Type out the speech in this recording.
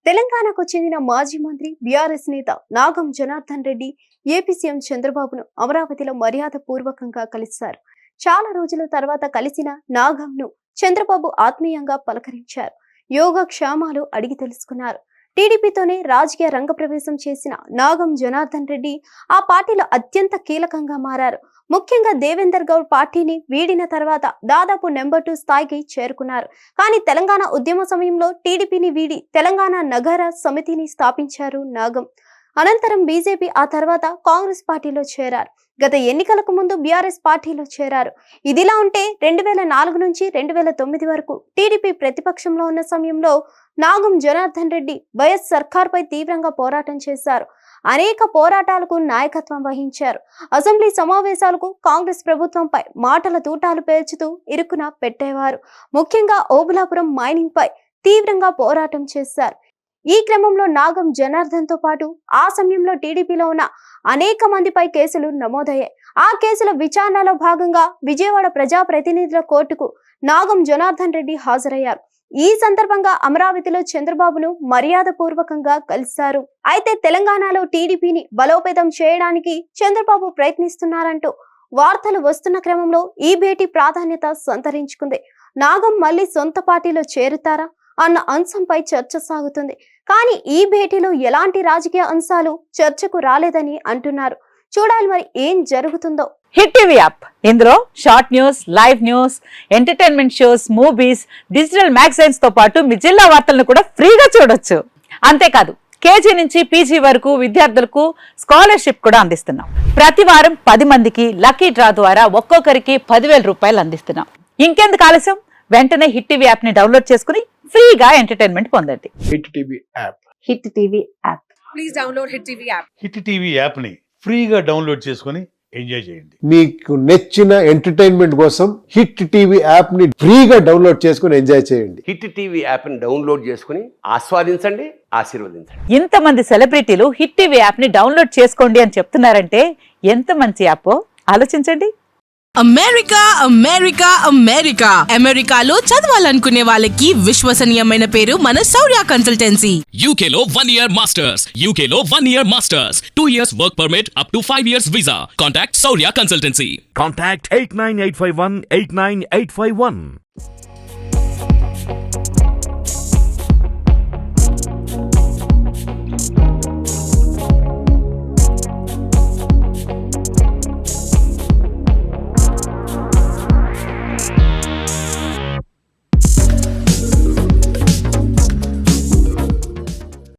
తెలంగాణకు చెందిన మాజీ మంత్రి బీఆర్ఎస్ నేత నాగం జనార్దన్ రెడ్డి ఏపీ సీఎం చంద్రబాబును అమరావతిలో మర్యాద పూర్వకంగా కలిశారు. చాలా రోజుల తర్వాత కలిసిన నాగంను చంద్రబాబు ఆత్మీయంగా పలకరించారు. యోగక్షేమాలు అడిగి తెలుసుకున్నారు. టీడీపీతోనే రాజకీయ రంగప్రవేశం చేసిన నాగం జనార్దన్ రెడ్డి ఆ పార్టీలో అత్యంత కీలకంగా మారారు. ముఖ్యంగా దేవేందర్ గౌడ్ పార్టీని వీడిన తర్వాత దాదాపు నెంబర్ 2 స్థాయికి చేరుకున్నారు. కానీ తెలంగాణ ఉద్యమ సమయంలో టీడీపీని వీడి తెలంగాణ నగర సమితిని స్థాపించారు నాగం. అనంతరం బీజేపీ, ఆ తర్వాత కాంగ్రెస్ పార్టీలో చేరారు. గత ఎన్నికలకు ముందు బీఆర్ఎస్ పార్టీలో చేరారు. ఇదిలా ఉంటే 2004 నుంచి 2009 వరకు టీడీపీ ప్రతిపక్షంలో ఉన్న సమయంలో నాగం జనార్దన్ రెడ్డి వైఎస్ సర్కార్పై తీవ్రంగా పోరాటం చేశారు. అనేక పోరాటాలకు నాయకత్వం వహించారు. అసెంబ్లీ సమావేశాలకు కాంగ్రెస్ ప్రభుత్వంపై మాటల తూటాలు పేల్చుతూ ఇరుకున పెట్టేవారు. ముఖ్యంగా ఓబులాపురం మైనింగ్ పై తీవ్రంగా పోరాటం చేశారు. ఈ క్రమంలో నాగం జనార్దన్ తో పాటు ఆ సమయంలో టీడీపీలో ఉన్న అనేక మందిపై కేసులు నమోదయ్యాయి. ఆ కేసుల విచారణలో భాగంగా విజయవాడ ప్రజాప్రతినిధుల కోర్టుకు నాగం జనార్దన్ రెడ్డి హాజరయ్యారు. ఈ సందర్భంగా అమరావతిలో చంద్రబాబును మర్యాద పూర్వకంగా కలిశారు. అయితే తెలంగాణలో టీడీపీని బలోపేతం చేయడానికి చంద్రబాబు ప్రయత్నిస్తున్నారంటూ వార్తలు వస్తున్న క్రమంలో ఈ భేటీ ప్రాధాన్యత సంతరించుకుంది. నాగం మళ్ళీ సొంత పార్టీలో చేరుతారా అన్న అంశంపై చర్చ సాగుతుంది. కానీ ఈ భేటీలో ఎలాంటి రాజకీయ అంశాలు చర్చకు రాలేదని అంటున్నారు. చూడాలి మరి ఏం జరుగుతుందో. హిట్ టీవీ యాప్, ఇందులో short news, live news, entertainment shows, movies, digital magazines తో పాటు మీ జిల్లా వార్తలను కూడా ఫ్రీగా చూడొచ్చు. అంతేకాదు కేజీ నుంచి పీజీ వరకు విద్యార్థులకు స్కాలర్షిప్ కూడా అందిస్తున్నాం. ప్రతి వారం 10 మందికి లక్కీ డ్రా ద్వారా ఒక్కొక్కరికి 10,000 రూపాయలు అందిస్తున్నాం. ఇంకెందుకు ఆలస్యం, వెంటనే హిట్ టీవీ యాప్ ని డౌన్లోడ్ చేసుకుని ఫ్రీగా ఎంటర్టైన్మెంట్ పొందండి. Hit TV app. Hit TV app. Please download hit TV app. Hit TV app ని ఫ్రీగా డౌన్లోడ్ చేసుకొని ఎంజాయ్ చేయండి. మీకు నచ్చిన ఎంటర్టైన్మెంట్ కోసం హిట్ టీవీ యాప్ ని ఫ్రీగా డౌన్లోడ్ చేసుకొని ఎంజాయ్ చేయండి. హిట్ టీవీ యాప్ ని డౌన్లోడ్ చేసుకుని ఆస్వాదించండి, ఆశీర్వదించండి. ఇంతమంది సెలబ్రిటీలు హిట్ టీవీ యాప్ ని డౌన్లోడ్ చేసుకోండి అని చెప్తున్నారంటే ఎంత మంచి యాప్ ఆలోచించండి. అమెరికా అమెరికా అమెరికా అమెరికాలో చదవాలనుకునే వాళ్ళకి విశ్వసనీయమైన పేరు మన శౌర్య కన్సల్టెన్సీ. UK లో 1 year masters. UK లో 1 year masters. 2 years work permit up to 5 years visa. Contact Saurya Consultancy. Contact 89851 89851.